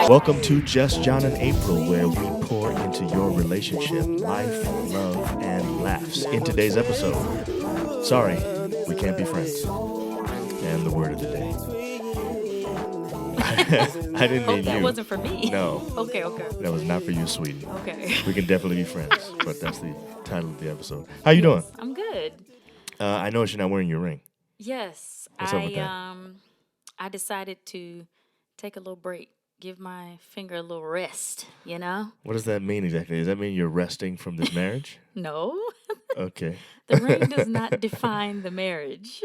Welcome to Just John and April, where we pour into your relationship, life, love, and laughs. In today's episode, sorry, we can't be friends. And the word of the day. I didn't mean that you. wasn't for me. No. Okay. That was not for you, sweetie. Okay. We can definitely be friends, but that's the title of the episode. How you doing? I'm good. I noticed you're not wearing your ring. Yes. What's up with that? I decided to take a little break, give my finger a little rest, you know? What does that mean exactly? Does that mean you're resting from this marriage? No. Okay. The ring does not define the marriage.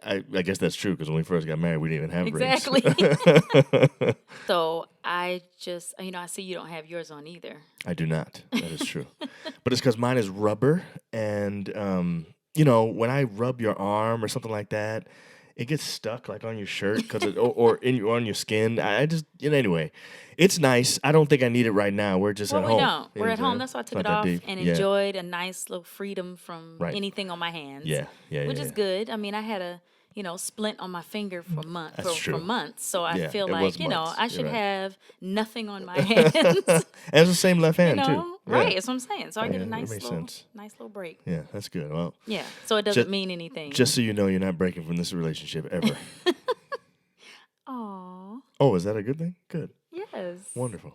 I guess that's true, because when we first got married, we didn't even have rings. Exactly. So I just, I see you don't have yours on either. I do not. That is true. But it's because mine is rubber, and, when I rub your arm or something like that, it gets stuck like on your shirt or on your skin. I just, anyway, it's nice. I don't think I need it right now. We're just at home. We don't. We're at home. That's why I took it off and enjoyed a nice little freedom from anything on my hands. Yeah. Which is good. I mean, I had a, splint on my finger for months. For months. So I feel like, I should have nothing on my hands. And it's the same left hand, too. Right, that's what I'm saying. So I get a nice little break. Yeah, that's good. Well, yeah, so it doesn't mean anything. Just so you know, you're not breaking from this relationship ever. Aw. Oh, is that a good thing? Good. Yes. Wonderful.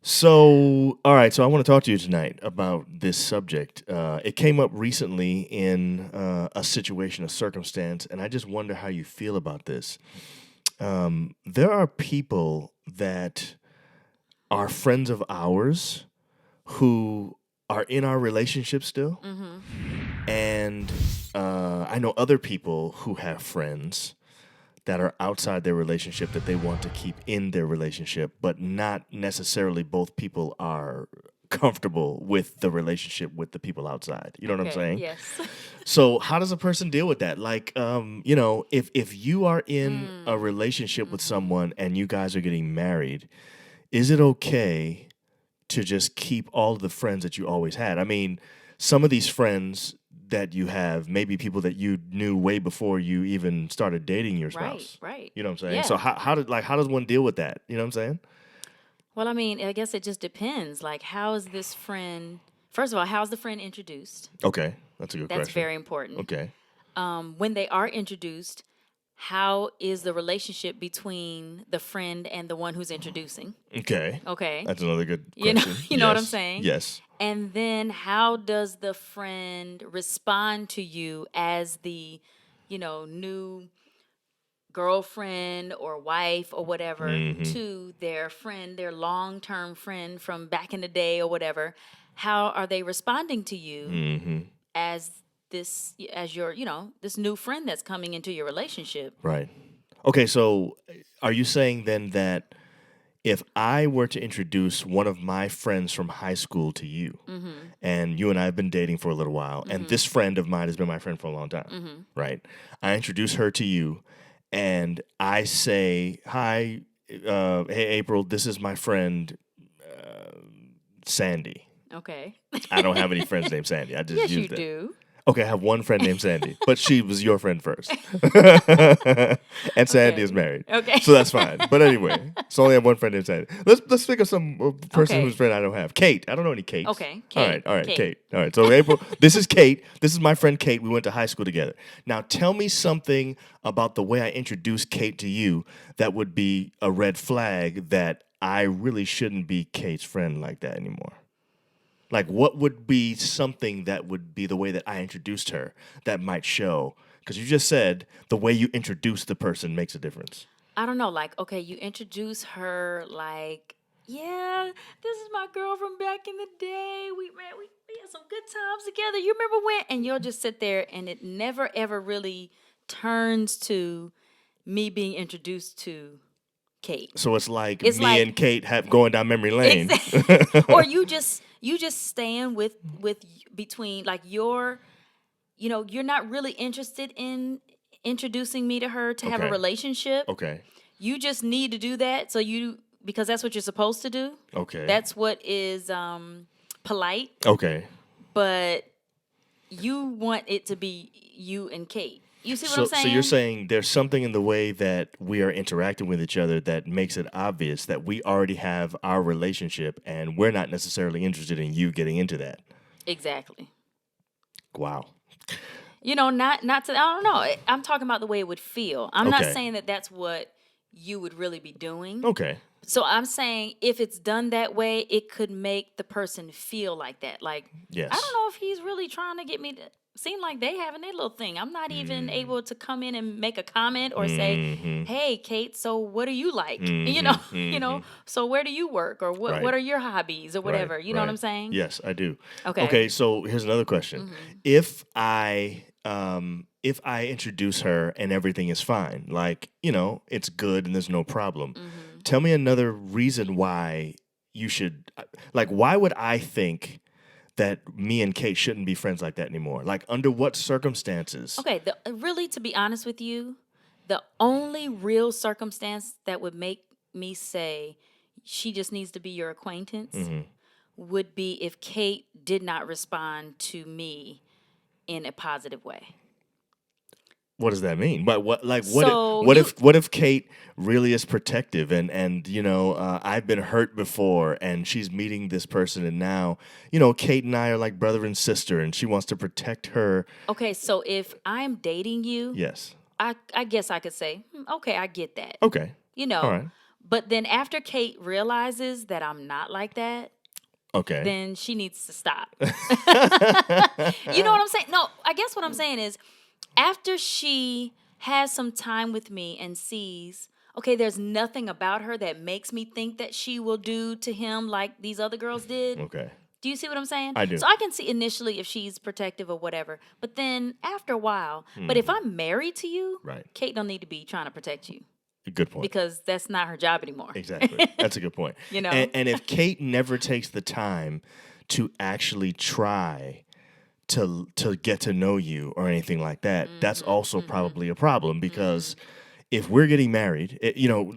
So, all right, so I want to talk to you tonight about this subject. It came up recently in a situation, a circumstance, and I just wonder how you feel about this. There are people that are friends of ours who are in our relationship still. Mm-hmm. And I know other people who have friends that are outside their relationship that they want to keep in their relationship, but not necessarily both people are comfortable with the relationship with the people outside. You know what I'm saying? Yes. So how does a person deal with that? Like, if you are in a relationship with someone and you guys are getting married, is it okay to just keep all of the friends that you always had? I mean, some of these friends that you have may be people that you knew way before you even started dating your spouse. Right. You know what I'm saying? Yeah. So how does one deal with that? You know what I'm saying? Well, I mean, I guess it just depends. Like, how is this friend? First of all, how's the friend introduced? Okay, that's a good question. That's very important. Okay. When they are introduced, how is the relationship between the friend and the one who's introducing? Okay. That's another good question. You know what I'm saying? Yes. And then how does the friend respond to you as the, new girlfriend or wife or whatever to their friend, their long-term friend from back in the day or whatever? How are they responding to you as your, this new friend that's coming into your relationship? Right. Okay, so are you saying then that if I were to introduce one of my friends from high school to you, and you and I have been dating for a little while, and this friend of mine has been my friend for a long time, right? I introduce her to you, and I say, hi, hey, April, this is my friend, Sandy. Okay. I don't have any friends named Sandy. I just yes, use you that. do. Okay, I have one friend named Sandy, but she was your friend first. And Sandy is married. Okay. So that's fine. But anyway, so I only have one friend named Sandy. Let's think of some person whose friend I don't have. Kate. I don't know any Kates. Okay. Kate. All right, Kate. All right, so April, this is Kate. This is my friend Kate. We went to high school together. Now tell me something about the way I introduced Kate to you that would be a red flag that I really shouldn't be Kate's friend like that anymore. Like, what would be something that would be the way that I introduced her that might show? Because you just said the way you introduce the person makes a difference. I don't know. Like, okay, you introduce her like, yeah, this is my girl from back in the day. We had some good times together. You remember when? And you'll just sit there and it never, ever really turns to me being introduced to Kate. So it's like me and Kate going down memory lane. Exactly. Or you just stand with between like you're not really interested in introducing me to her to have a relationship. Okay. You just need to do that because that's what you're supposed to do. Okay. That's what is polite. Okay. but you want it to be you and Kate. You see what So, I'm saying? so you're saying there's something in the way that we are interacting with each other that makes it obvious that we already have our relationship, and we're not necessarily interested in you getting into that. Exactly. Wow. Not to, I don't know. I'm talking about the way it would feel. I'm not Okay. saying that that's what you would really be doing. Okay. So I'm saying if it's done that way, it could make the person feel like that. Like, Yes. I don't know if he's really trying to get me to seem like they having their little thing. I'm not even able to come in and make a comment or say, "Hey, Kate, so what do you like?" So where do you work or what Right. are your hobbies or whatever? You know what I'm saying? Yes, I do. Okay. Okay, so here's another question. If I introduce her and everything is fine, like, it's good and there's no problem. Tell me another reason why you should, like, why would I think that me and Kate shouldn't be friends like that anymore? Like, under what circumstances? Okay, really, to be honest with you, the only real circumstance that would make me say she just needs to be your acquaintance would be if Kate did not respond to me in a positive way. What does that mean? But what So what if Kate really is protective and I've been hurt before and she's meeting this person and now Kate and I are like brother and sister and she wants to protect her. Okay, so if I'm dating you, Yes. I guess I could say, okay, I get that. Okay. All right. But then after Kate realizes that I'm not like that, Okay. then she needs to stop. You know what I'm saying? No, I guess what I'm saying is after she has some time with me and sees, okay, there's nothing about her that makes me think that she will do to him like these other girls did. Okay. Do you see what I'm saying? I do. So I can see initially if she's protective or whatever, but then after a while, but if I'm married to you, Right. Kate don't need to be trying to protect you. Good point. Because that's not her job anymore. Exactly. That's a good point. And if Kate never takes the time to actually try to get to know you or anything like that, that's also probably a problem because if we're getting married,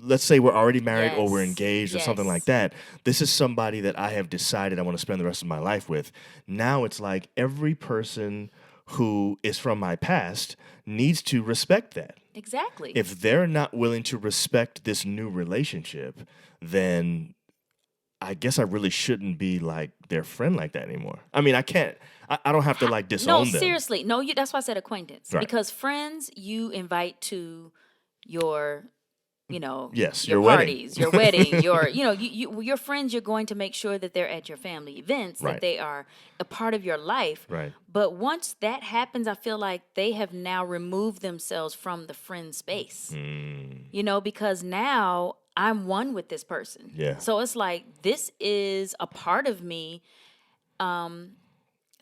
let's say we're already married or we're engaged or something like that, this is somebody that I have decided I want to spend the rest of my life with. Now it's like every person who is from my past needs to respect that. Exactly. If they're not willing to respect this new relationship, then I guess I really shouldn't be like their friend like that anymore. I mean, I can't. I don't have to like disown them. No, seriously. No, that's why I said acquaintance. Right. Because friends you invite to your, yes, your parties, your wedding, your friends. You're going to make sure that they're at your family events, Right. that they are a part of your life. Right. But once that happens, I feel like they have now removed themselves from the friend space. Because now I'm one with this person. Yeah. So it's like this is a part of me.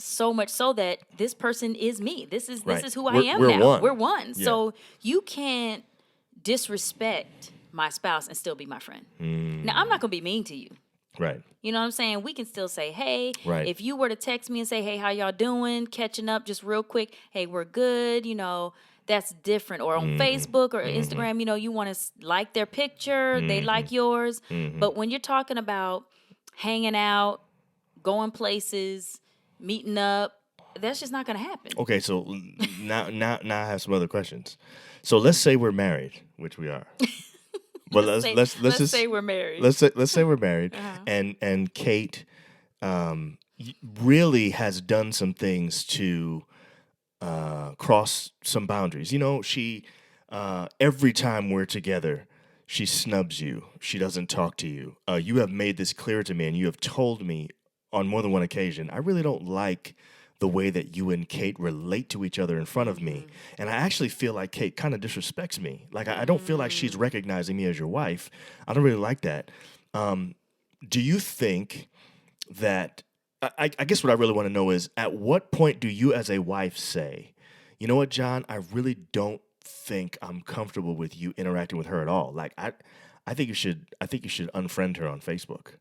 So much so that this person is me. This is who I am we're now. one. We're one. Yeah. So you can't disrespect my spouse and still be my friend. Now I'm not gonna be mean to you. Right. You know what I'm saying? We can still say, hey, Right. if you were to text me and say, hey, how y'all doing? Catching up just real quick. Hey, we're good. That's different. Or on Facebook or Instagram, you want to like their picture. They like yours. But when you're talking about hanging out, going places, meeting up, that's just not going to happen. Okay, so now I have some other questions. So let's say we're married, which we are. But let's just say we're married. Let's say we're married, and Kate really has done some things to cross some boundaries. She every time we're together, she snubs you. She doesn't talk to you. You have made this clear to me, and you have told me on more than one occasion, I really don't like the way that you and Kate relate to each other in front of me. And I actually feel like Kate kind of disrespects me. Like, I don't feel like she's recognizing me as your wife. I don't really like that. Do you think that, I guess what I really want to know is, at what point do you as a wife say, you know what, John, I really don't think I'm comfortable with you interacting with her at all. Like, I think you should unfriend her on Facebook.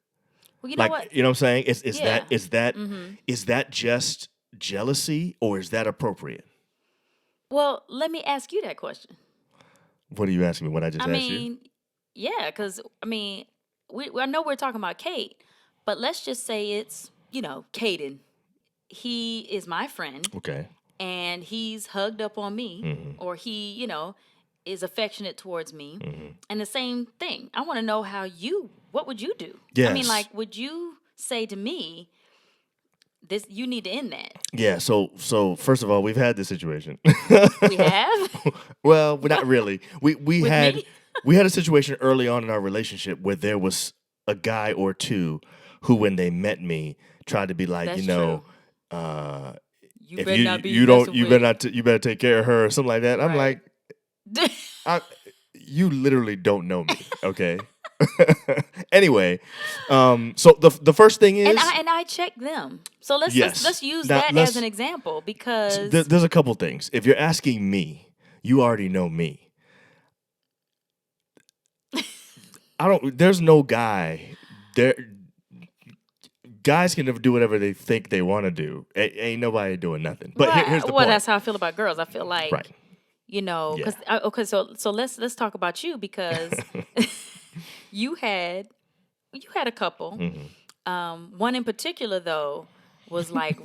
Well, you know what? You know what I'm saying? Yeah. Is that just jealousy or is that appropriate? Well, let me ask you that question. What are you asking me? What I just asked you? Yeah, because I know we're talking about Kate, but let's just say it's Kaden. he is my friend Okay. and he's hugged up on me, Mm-hmm. or he, is affectionate towards me. Mm-hmm. And the same thing. I want to know what would you do? I mean, Yes. like, would you say to me, this, you need to end that? Yeah. So first of all, we've had this situation. We have? Well, not really. We With had me? we had a situation early on in our relationship where there was a guy or two who, when they met me, tried to be like, That's uh, You if better not be you don't messing you with. better not you better take care of her or something like that. I'm Right. like, you literally don't know me, okay? Anyway, so the first thing is, and I check them. So let's yes. let's use Now, that as an example, because there's a couple things. If you're asking me, you already know me. There's no guy there. Guys can do whatever they think they want to do. Ain't nobody doing nothing. But here's the point. that's how I feel about girls. I feel like, Right. because okay, so let's talk about you, because you had a couple. Mm-hmm. One in particular, though, was like,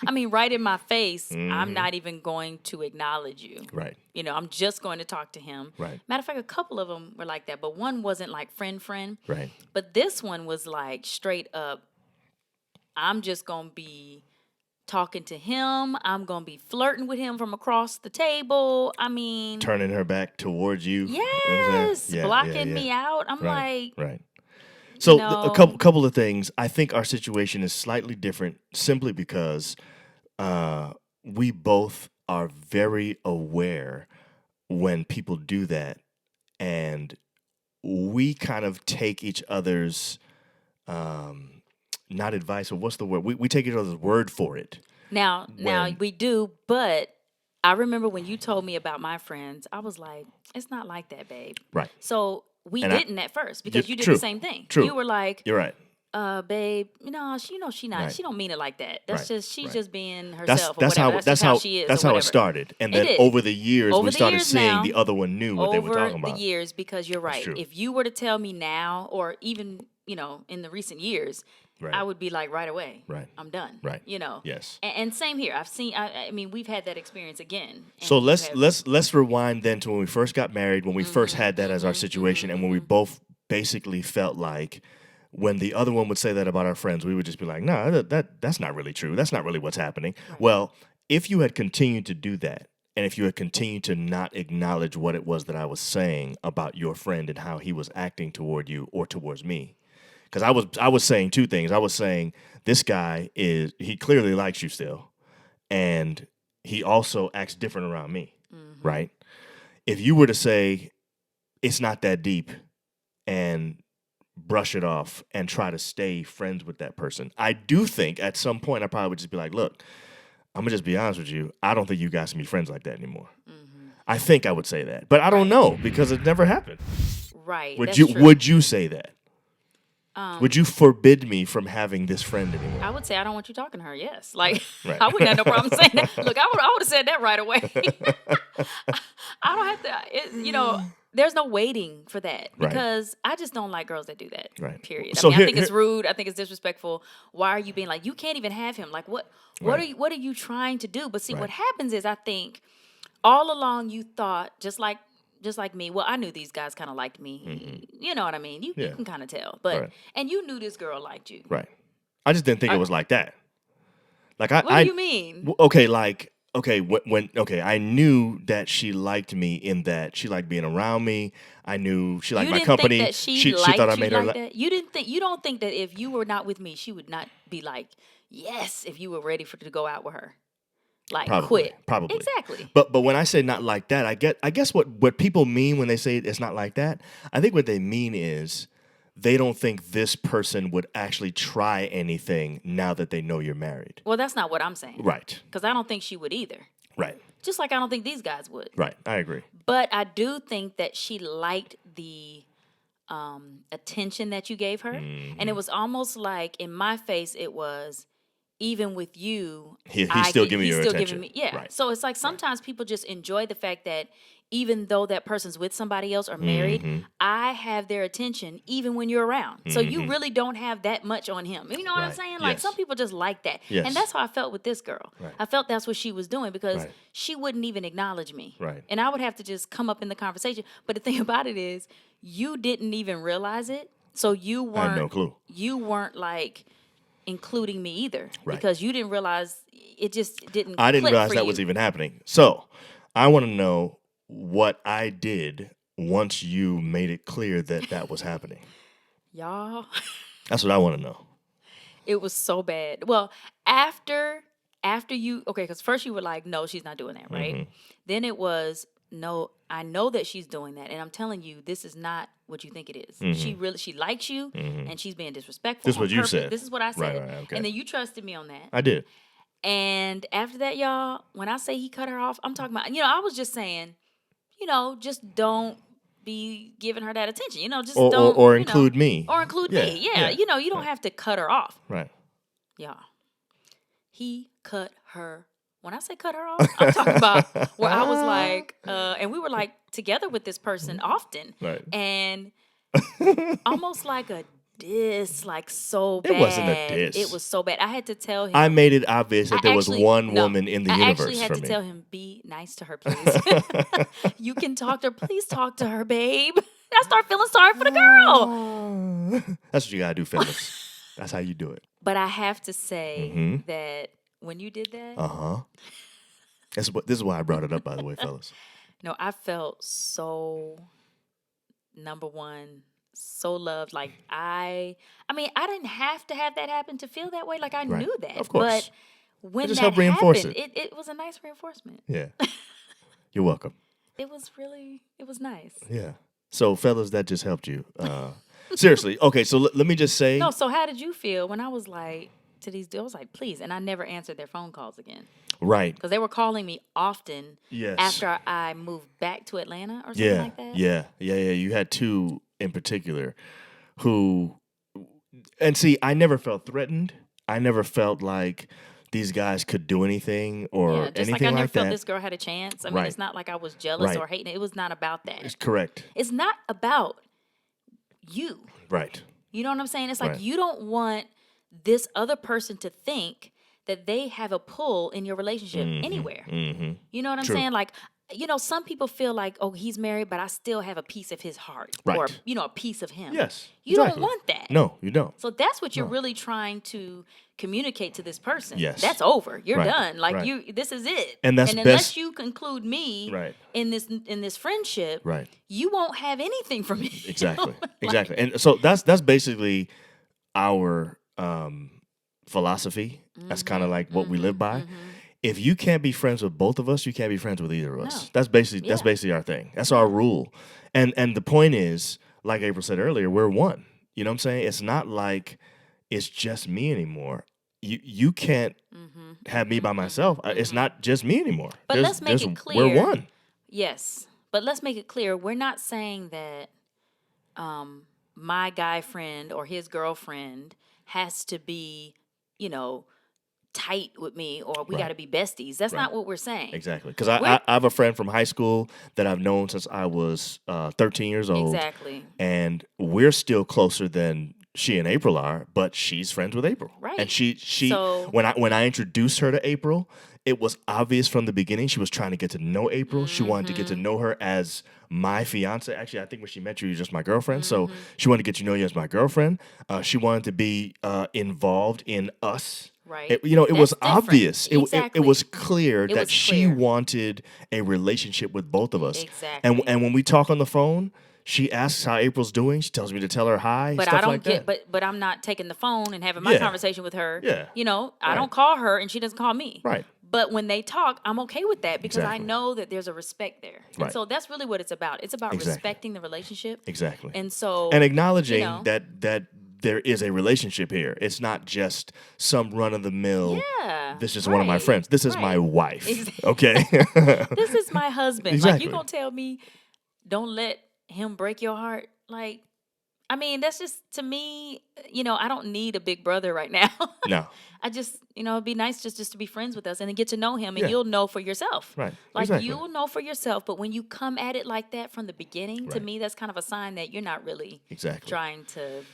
I mean, right in my face. I'm not even going to acknowledge you. Right. I'm just going to talk to him. Right. Matter of fact, a couple of them were like that, but one wasn't like friend. Right. But this one was like straight up, I'm just going to be talking to him. I'm going to be flirting with him from across the table. I mean, Turning her back towards you. You know what I'm yes, saying? blocking me out. I'm Right. like, Right. So a know. couple of things. I think our situation is slightly different simply because we both are very aware when people do that, and we kind of take each other's not advice, or what's the word? We take each other's word for it. Now When- we do, but I remember when you told me about my friends, I was like, it's not like that, babe. Right. So we And didn't at first, because Yeah, you did true, the same thing. true. You were like, You're right. babe, she not, Right. she don't mean it like that. That's Right, just, she's right. just being That's herself. that's or how whatever. that's just how she is. that's or how it whatever. started, and It then did. over the years Over we the started years seeing now, the other one knew what they were talking the about. years, because you're right. true. If you were to tell me now, or even in the recent years, Right. I would be like, right away, Right. I'm done. Right. Yes. Yes. And same here. I've seen. I mean, we've had that experience again. So and you have- let's rewind then to when we first got married, when we first had that as our situation, and when we both basically felt like, when the other one would say that about our friends, we would just be like, no, that's not really true. That's not really what's happening. Right. Well, if you had continued to do that, and if you had continued to not acknowledge what it was that I was saying about your friend and how he was acting toward you or towards me, because I was saying two things. I was saying, this guy he clearly likes you still, and he also acts different around me, right? If you were to say it's not that deep and brush it off and try to stay friends with that person, I do think at some point I probably would just be like, look, I'm gonna just be honest with you. I don't think you guys can be friends like that anymore. I think I would say that, but I don't know, because it never happened. Right. Would that's you true. Would you say that? Would you forbid me from having this friend anymore? I would say I don't want you talking to her. Yes, like Right. I wouldn't have no problem saying that. Look, I would have said that right away. I don't have to. There's no waiting for that, Right. because I just don't like girls that do that. Right. Period. So I think here- it's rude. I think it's disrespectful. Why are you being like, you can't even have him? Like, what Right. are you trying to do? But see, Right. what happens is, I think all along you thought, just like me. Well, I knew these guys kind of liked me. You know what I mean? You Yeah. can kind of tell, but Right. and you knew this girl liked you. Right. I just didn't think it was like that. Like What do you mean? Okay, I knew that she liked me, in that she liked being around me. I knew she liked You my didn't company. think that she liked thought I you made her like that? You don't think that if you were not with me, she would not be like, yes, if you were ready to go out with her. Like, Probably, quit. probably. Exactly. But when I say not like that, I guess what people mean when they say it's not like that, I think what they mean is they don't think this person would actually try anything now that they know you're married. Well, that's not what I'm saying. Right. Because I don't think she would either. Right. Just like I don't think these guys would. Right. I agree. But I do think that she liked the attention that you gave her. And it was almost like, in my face, it was, even with you, He's I still get, giving you he's your still attention. giving me, yeah. Right. So it's like sometimes people just enjoy the fact that even though that person's with somebody else or married, Mm-hmm. I have their attention even when you're around. So you Mm-hmm. really don't have that much on him. You know what I'm Right. saying? Like some Yes. people just like that. Yes. And that's how I felt with this girl. Right. I felt that's what she was doing because Right. she wouldn't even acknowledge me. Right. And I would have to just come up in the conversation. But the thing about it is, you didn't even realize it. So I had no clue. you weren't like including me either Right. because you didn't realize it just didn't I didn't click realize for that you. was even happening. So I want to know what I did once you made it clear that that was happening. Y'all, That's what I want to know. it was so bad. Well, after you, okay, because first you were like, no, she's not doing that, right? Mm-hmm. Then it was, no, I know that she's doing that, and I'm telling you, this is not what you think it is. She likes you, and she's being disrespectful. This is on what you purpose. said. This is what I said, Right, okay. and then you trusted me on that. I did. And after that, y'all, when I say he cut her off, I'm talking about, I was just saying, just don't be giving her that attention. Just Or, don't. or include me. Or include me. Yeah. You don't have to cut her off. Right. Y'all. He cut her. When I say cut her off, I'm talking about where I was like, and we were like together with this person often. Right. And almost like a diss, like so bad. It wasn't a diss. It was so bad. I had to tell him. I made it obvious that there was one no, woman in the I universe actually had for to me. tell him, be nice to her, please. You can talk to her. Please talk to her, babe. I start feeling sorry for the girl. That's what you gotta do, fellas. That's how you do it. But I have to say Mm-hmm. that when you did that, Uh-huh. This is why I brought it up, by the way, fellas. no, I felt so, number one, so loved. Like I mean, I didn't have to have that happen to feel that way. Like I Right. knew that. Of course. But when just that helped reinforce happened, it. it was a nice reinforcement. Yeah. You're welcome. It was nice. Yeah. So, fellas, that just helped you. Seriously. Okay, so let me just say. No, so how did you feel when I was like to these dudes, I was like, please, and I never answered their phone calls again. Right. Because they were calling me often Yes. after I moved back to Atlanta or something Yeah. like that. Yeah. You had two in particular who, and see, I never felt threatened. I never felt like these guys could do anything or Yeah, just anything like I never felt that. this girl had a chance. I mean, Right. it's not like I was jealous Right. or hating. It was not about that. It's correct. It's not about you. Right. You know what I'm saying? It's like Right. you don't want this other person to think that they have a pull in your relationship anywhere. Mm-hmm. You know what I'm True. saying? Like, some people feel like, oh, he's married, but I still have a piece of his heart. Or, Right. a piece of him. Yes. You exactly. don't want that. No, you don't. So that's what you're really trying to communicate to this person. Yes. That's over. You're Right. done. Like Right. this is it. And that's unless best- you conclude me Right. in this friendship, Right. you won't have anything from me. Exactly. Like, Exactly. And so that's basically our philosophy. That's kind of like what we live by. If you can't be friends with both of us, you can't be friends with either of us. No. That's basically our thing. That's our rule. And the point is, like April said earlier, we're one. You know what I'm saying? It's not like it's just me anymore. You can't have me by myself. It's not just me anymore. But let's make it clear. We're one. Yes. But let's make it clear. We're not saying that my guy friend or his girlfriend has to be, tight with me or we Right. got to be besties. That's Right. not what we're saying. Exactly. Because I have a friend from high school that I've known since I was 13 years old. Exactly. And we're still closer than she and April are, but she's friends with April. Right. And she So- when I introduced her to April, it was obvious from the beginning she was trying to get to know April. She wanted to get to know her as my fiance. Actually, I think when she met you, you were just my girlfriend. So she wanted to get to know you as my girlfriend. She wanted to be involved in us. Right. It was That's different. obvious. It Exactly. was clear that was she clear. wanted a relationship with both of us. Exactly. And when we talk on the phone, she asks how April's doing. She tells me to tell her hi. But stuff I don't like get that. but I'm not taking the phone and having my Yeah. conversation with her. Yeah. I Right. don't call her and she doesn't call me. Right. But when they talk, I'm okay with that because I Exactly. know that there's a respect there. And Right. so that's really what it's about. It's about Exactly. respecting the relationship. Exactly. And so And acknowledging you know. that there is a relationship here. It's not just some run of the mill. Yeah. This is one of my right, friends. This is my right. wife. Exactly. Okay. This is my husband. Like Exactly. you gonna tell me don't let him break your heart? Like I mean, that's just to me, I don't need a big brother right now. No. I just, it'd be nice just to be friends with us and then get to know him and Yeah. you'll know for yourself. Right. Like Exactly. you'll know for yourself, but when you come at it like that from the beginning, to Right. me, that's kind of a sign that you're not really Exactly. trying to,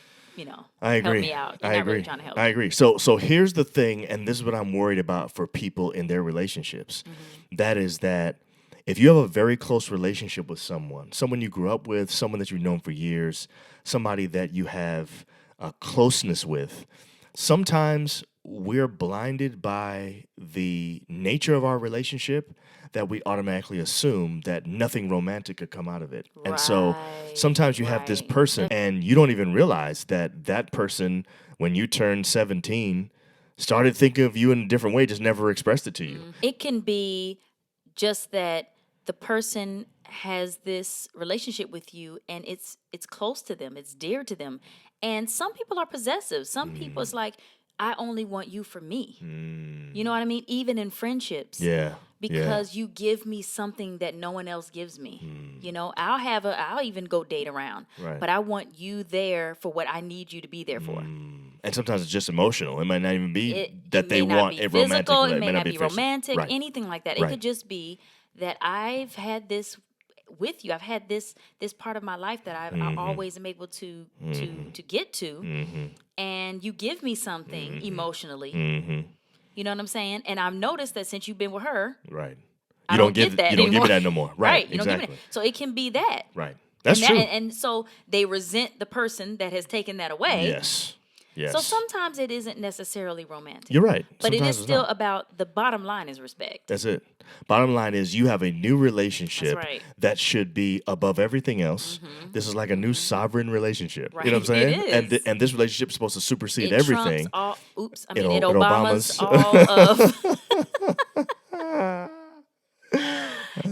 I agree. help me out. You're I not agree. really trying to help I me. agree. So here's the thing, and this is what I'm worried about for people in their relationships. That is that if you have a very close relationship with someone you grew up with, someone that you've known for years, somebody that you have a closeness with, sometimes we're blinded by the nature of our relationship that we automatically assume that nothing romantic could come out of it. And so sometimes you have this Right. person and you don't even realize that that person, when you turned 17, started thinking of you in a different way, just never expressed it to you. It can be just that the person has this relationship with you and it's close to them, it's dear to them. And some people are possessive. Some people it's like, I only want you for me. You know what I mean? Even in friendships. Yeah. Because you give me something that no one else gives me. I'll even go date around. Right. But I want you there for what I need you to be there for. And sometimes it's just emotional. It might not even be It that they may not want be a romantic physical, relationship. it may not be physical. romantic, Right. anything like that. It Right. could just be that I've had this with you. I've had this part of my life that I always am able to get to, and you give me something emotionally. You know what I'm saying? And I've noticed that since you've been with her, Right. I don't get that You don't give anymore. me that no more. Right. You don't give me Exactly. that. So it can be that. Right. That's and true. And so they resent the person that has taken that away. Yes. Yes. So sometimes it isn't necessarily romantic. You're right. But it Sometimes is it's still not. about the bottom line is respect. That's it. Bottom line is you have a new relationship That's right. that should be above everything else. This is like a new sovereign relationship. You know what I'm Right. saying? It And is. and this relationship is supposed to supersede It everything. trumps all. Oops, I mean It it o- it Obamas Obamas. all of.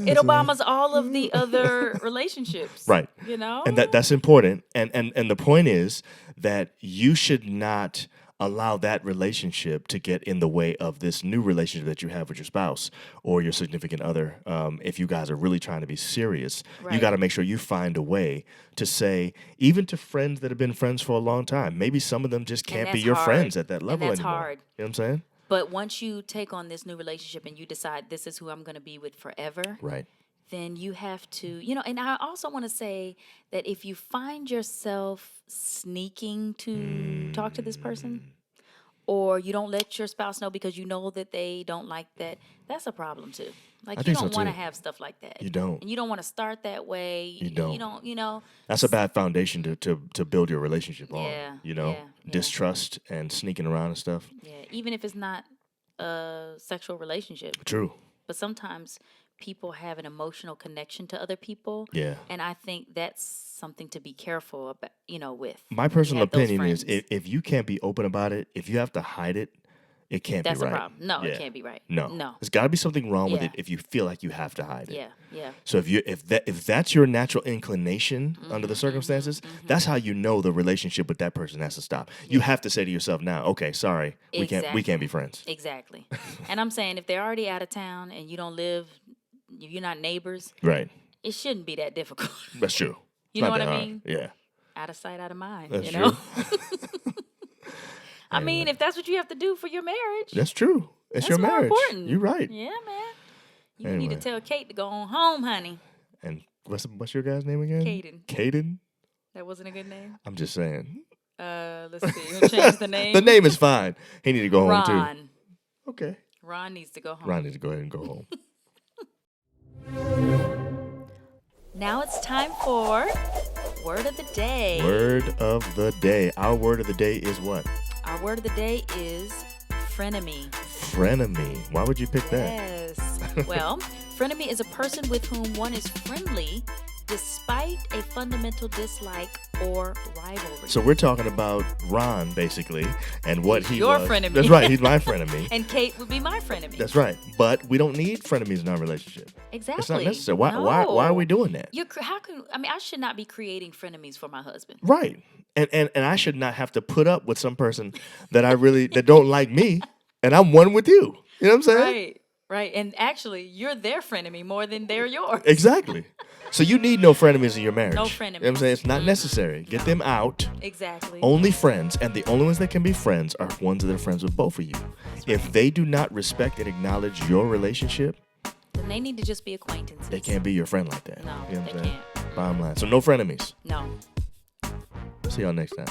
It Obamas all of the other relationships. Right. You know. And that's important. And the point is that you should not allow that relationship to get in the way of this new relationship that you have with your spouse or your significant other. If you guys are really trying to be serious, you Right. got to make sure you find a way to say, even to friends that have been friends for a long time, maybe some of them just can't be that's your hard. friends at that And level that's anymore. hard. You know what I'm saying? But once you take on this new relationship and you decide this is who I'm going to be with forever, Right. then you have to, and I also want to say that if you find yourself sneaking to talk to this person, or you don't let your spouse know because you know that they don't like that, that's a problem too. Like I you think so, don't want to too. have stuff like that. You don't. And you don't want to start that way. You don't. You don't, That's a bad foundation to build your relationship on. Yeah, You know, yeah. distrust and sneaking around and stuff. yeah, even if it's not a sexual relationship. True. But sometimes people have an emotional connection to other people. Yeah. And I think that's something to be careful about, with. My personal have those opinion is friends. if you can't be open about it, if you have to hide it, it can't That's be a right. problem. No, Yeah. it can't be right. No. No. There's got to be something wrong with Yeah. it if you feel like you have to hide it. Yeah, yeah. So if that's your natural inclination under the circumstances, that's how you know the relationship with that person has to stop. You have to say to yourself now, okay, sorry, we can't be friends. Exactly. And I'm saying if they're already out of town and you don't live, you're not neighbors, Right. it shouldn't be that difficult. That's true. It's You know not what that I hard. mean? Yeah. Out of sight, out of mind. That's you know? true. I mean, if that's what you have to do for your marriage, That's true. It's that's your more marriage. important. You're right. Yeah, man. You need Anyway. to tell Kate to go on home, honey. And what's your guy's name again? Caden. Caden? That wasn't a good name. I'm just saying. Let's see. We'll change the name. The name is fine. He need to go home too. Ron. Okay. Ron needs to go home. Ron needs to go ahead and go home. Now it's time for Word of the Day. Word of the day. Our word of the day is what? Our word of the day is frenemy. Frenemy. Why would you pick that? Yes. Well, frenemy is a person with whom one is friendly despite a fundamental dislike or rivalry. So we're talking about Ron, basically, and what he your was. frenemy. That's right. He's my frenemy. And Kate would be my frenemy. That's right. But we don't need frenemies in our relationship. Exactly. It's not necessary. Why are we doing that? I should not be creating frenemies for my husband. Right. And I should not have to put up with some person that don't like me, and I'm one with you. You know what I'm saying? Right. Right. And actually, you're their frenemy more than they're yours. Exactly. So you need no frenemies in your marriage. No You know what I'm frenemies. saying? It's not necessary. Get them out. Exactly. Only friends, and the only ones that can be friends are ones that are friends with both of you. If they do not respect and acknowledge your relationship, Then they need to just be acquaintances. they can't be your friend like that. No, You know what they I'm saying? can't. Bottom line. So no frenemies. No. See y'all next time.